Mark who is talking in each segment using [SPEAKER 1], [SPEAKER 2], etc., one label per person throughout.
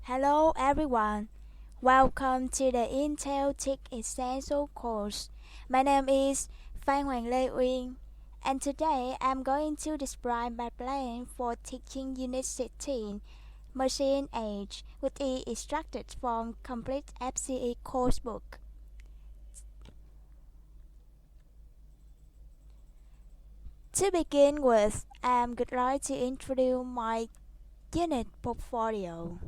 [SPEAKER 1] Hello everyone, welcome to the Intel Tech Essential course. My name is Phan Uyen, and today I'm going to describe my plan for teaching Unit 16, Machine Age, which is extracted from complete FCE coursebook. To begin with, I'm glad to introduce my unit portfolio.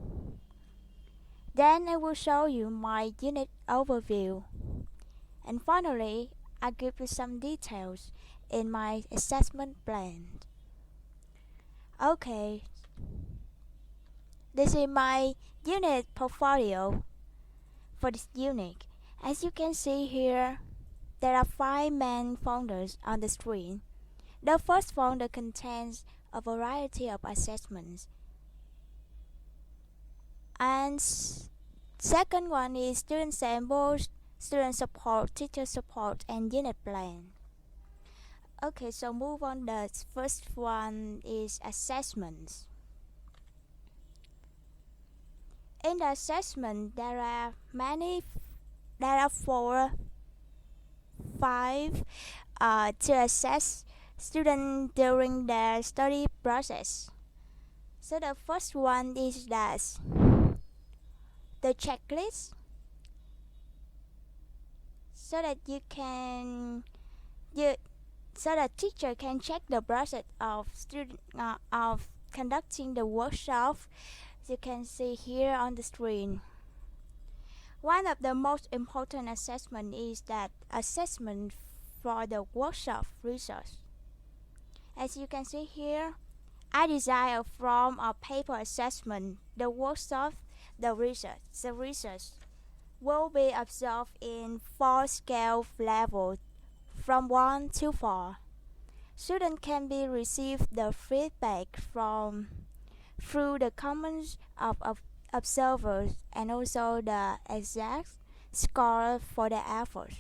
[SPEAKER 1] Then I will show you my unit overview. And finally, I'll give you some details in my assessment plan. Okay, this is my unit portfolio for this unit. As you can see here, there are 5 main folders on the screen. The first folder contains a variety of assessments. And second one is student samples, student support, teacher support, and unit plan. Okay, so move on. The first one is assessments. In the assessment, there are four, five to assess students during their study process. So the first one is the checklist, so that so that teacher can check the process of conducting the workshop. You can see here on the screen. One of the most important assessment is that assessment for the workshop research. As you can see here, I designed a form of paper assessment. The workshop, the research will be observed in 4 scale levels from 1 to 4. Students can be receive the feedback through the comments of observers and also the exact score for the efforts.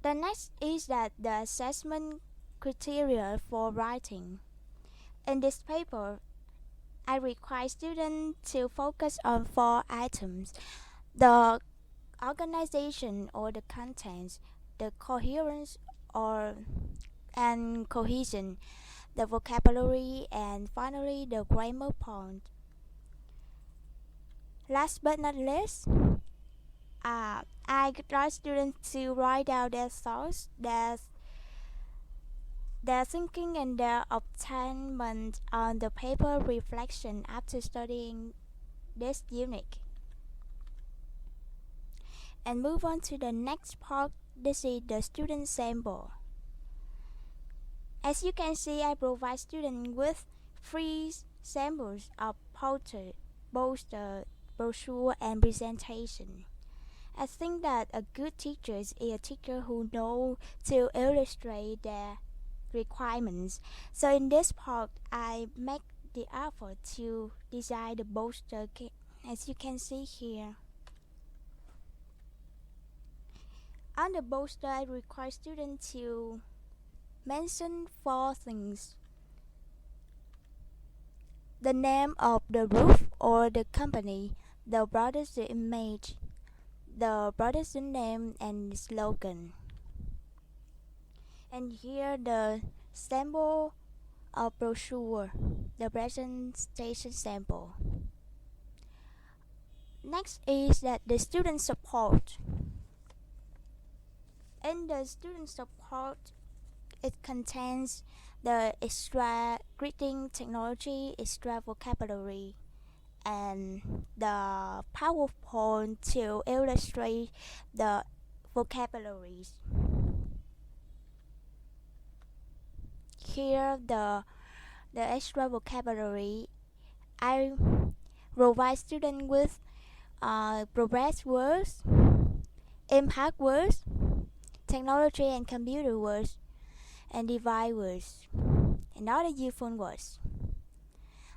[SPEAKER 1] The next is that the assessment criteria for writing. In this paper, I require students to focus on 4 items: the organization or the contents, the coherence and cohesion, the vocabulary, and finally the grammar point. Last but not least, I advise students to write down their thoughts, their thinking, and their obtainment on the paper reflection after studying this unit. And move on to the next part. This is the student sample. As you can see, I provide students with 3 samples of poster, brochure, and presentation. I think that a good teacher is a teacher who knows to illustrate their requirements. So in this part, I make the effort to design the poster, as you can see here. On the poster, I require students to mention 4 things: the name of the roof or the company, the product image, the product name, and the slogan. And here the sample of brochure, the presentation sample. Next is that the student support. In the student support, it contains the extra greeting technology, extra vocabulary, and the PowerPoint to illustrate the vocabularies. Here the extra vocabulary, I provide students with progress words, impact words, technology and computer words, and device words, and other useful words.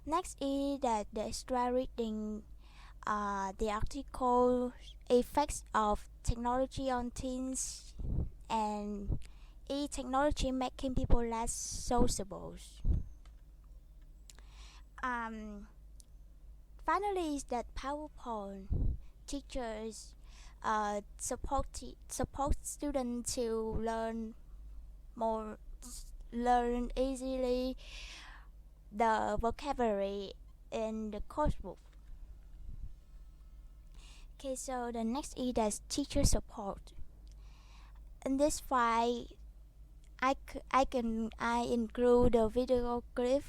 [SPEAKER 1] Next is that the extra reading, the article effects of technology on teens and is technology making people less sociable? Um, Finally, is that PowerPoint teachers support students to more learn easily the vocabulary in the coursebook. Okay, so the next is that teacher support. In this file, I include the video clip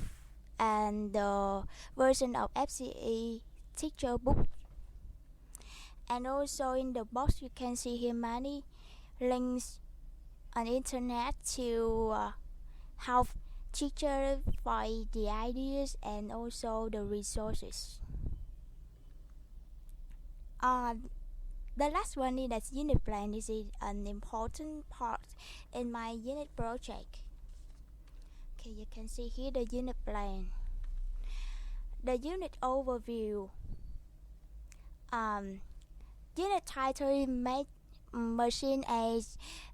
[SPEAKER 1] and the version of FCE teacher book, and also in the box you can see here many links on internet to help teachers find the ideas and also the resources. Uh, the last one is that unit plan. This is an important part in my unit project. Okay, you can see here the unit plan. The unit overview. Unit title machine age.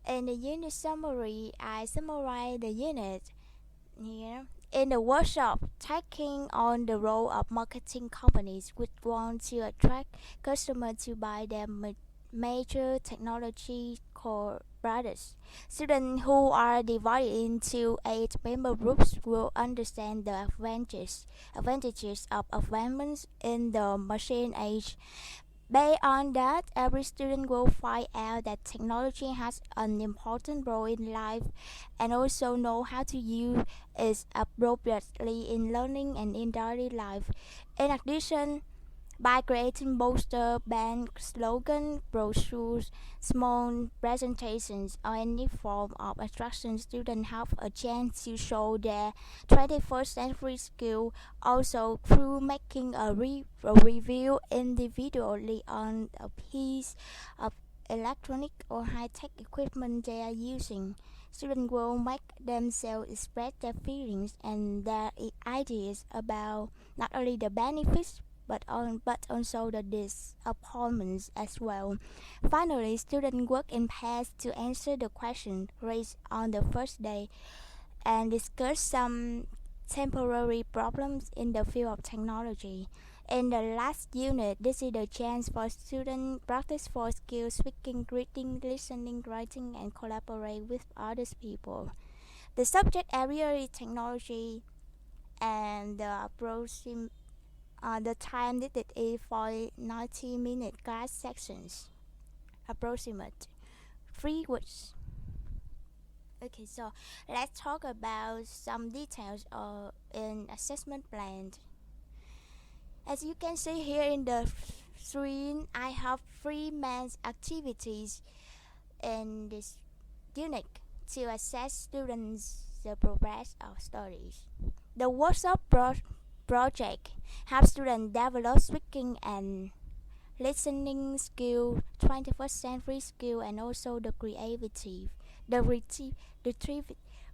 [SPEAKER 1] In the unit summary, I summarize the unit here. In the workshop, taking on the role of marketing companies which want to attract customers to buy their major technology core products. Students who are divided into 8 member groups will understand the advantages of advancements in the machine age. Based on that, every student will find out that technology has an important role in life and also know how to use it appropriately in learning and in daily life. In addition, by creating poster, band, slogan, brochures, small presentations, or any form of instruction, students have a chance to show their 21st century skill. Also, through making a review individually on a piece of electronic or high-tech equipment they are using, students will make themselves express their feelings and their ideas about not only the benefits but also the disappointments as well. Finally, students work in pairs to answer the questions raised on the first day and discuss some temporary problems in the field of technology. In the last unit, this is the chance for students practice for skills speaking, reading, listening, writing, and collaborate with other people. The subject area is technology, and the time needed is for 90-minute class sections, approximate 3 weeks. Okay, so let's talk about some details in assessment plan. As you can see here in the screen, I have 3 main activities in this unit to assess students' the progress of studies. The workshop project helps students develop speaking and listening skill, 21st century skill, and also the creativity.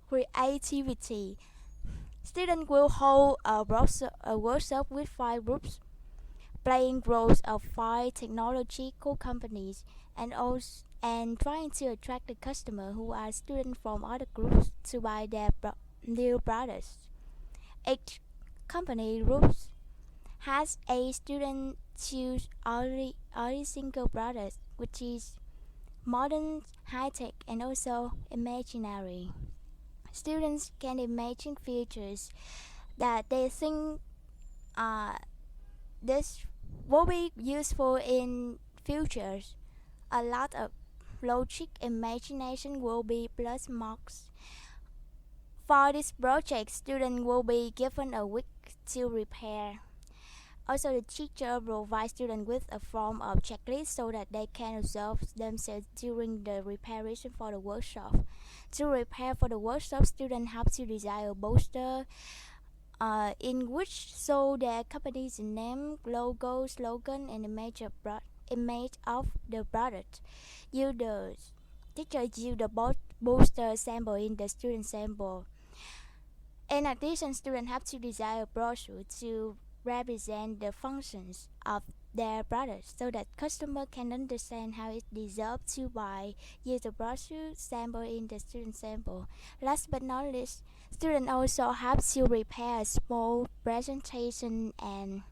[SPEAKER 1] Creativity. Students will hold a workshop with 5 groups, playing roles of 5 technological companies, and trying to attract the customer who are students from other groups to buy their new products. Each company group has a student choose only single product, which is modern, high-tech, and also imaginary. Students can imagine features that they think this will be useful in futures. A lot of logic imagination will be plus marks. For this project, students will be given a week to repair. Also, the teacher provides students with a form of checklist so that they can observe themselves during the preparation for the workshop. To prepare for the workshop, students have to design a poster in which show their company's name, logo, slogan, and image of the product. Users teacher use the poster sample in the student sample. In addition, students have to design a brochure to represent the functions of their product so that customer can understand how it deserves to buy. Use the brochure sample in the student sample. Last but not least, students also have to prepare a small presentation and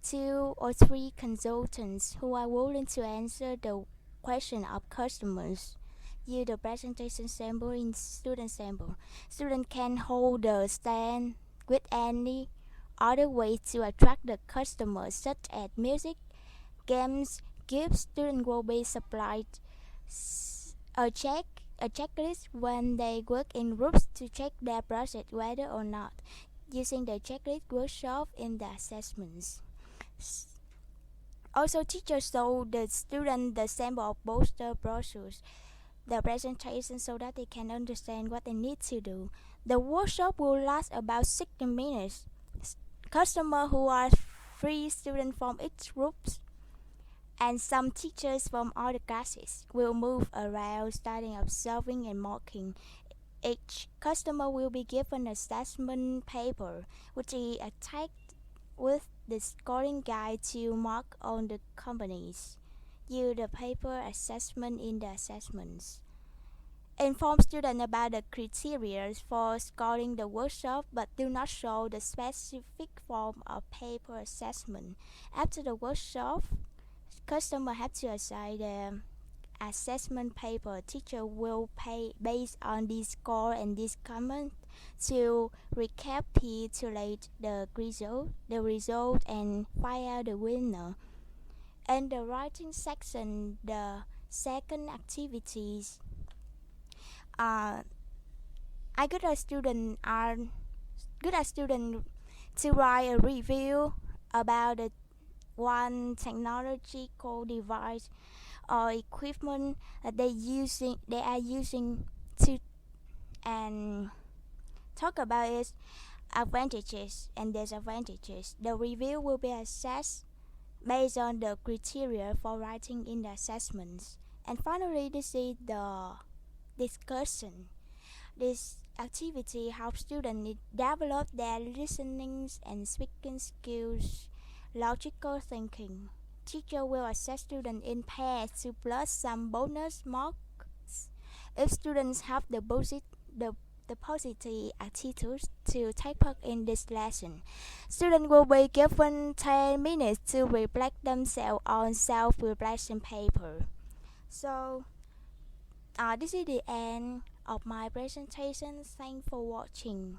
[SPEAKER 1] 2 or 3 consultants who are willing to answer the question of customers. Use the presentation sample in student sample. Student can hold the stand with any other way to attract the customers, such as music, games, gifts. Students will be supplied a checklist when they work in groups to check their project whether or not using the checklist workshop in the assessments. Also, teachers show the student the sample of both the brochures, the presentation, so that they can understand what they need to do. The workshop will last about 60 minutes. Customers who are 3 students from each group and some teachers from other classes will move around, starting observing and marking. Each customer will be given an assessment paper, which is attached with the scoring guide to mark on the companies. Use the paper assessment in the assessments. Inform students about the criteria for scoring the workshop, but do not show the specific form of paper assessment. After the workshop, customers have to assign the assessment paper. Teacher will pay based on this score and this comment to recapitulate the result and find out the winner. In the writing section, the second activities I got a student to write a review about the one technological device or equipment that they are using to and talk about its advantages and disadvantages. The review will be assessed based on the criteria for writing in the assessments. And finally, this is the discussion. This activity helps students develop their listening and speaking skills, logical thinking. Teacher will assess students in pairs to plus some bonus marks if students have the positive attitude to take part in this lesson. Students will be given 10 minutes to reflect themselves on self-reflection paper. So, this is the end of my presentation. Thanks for watching.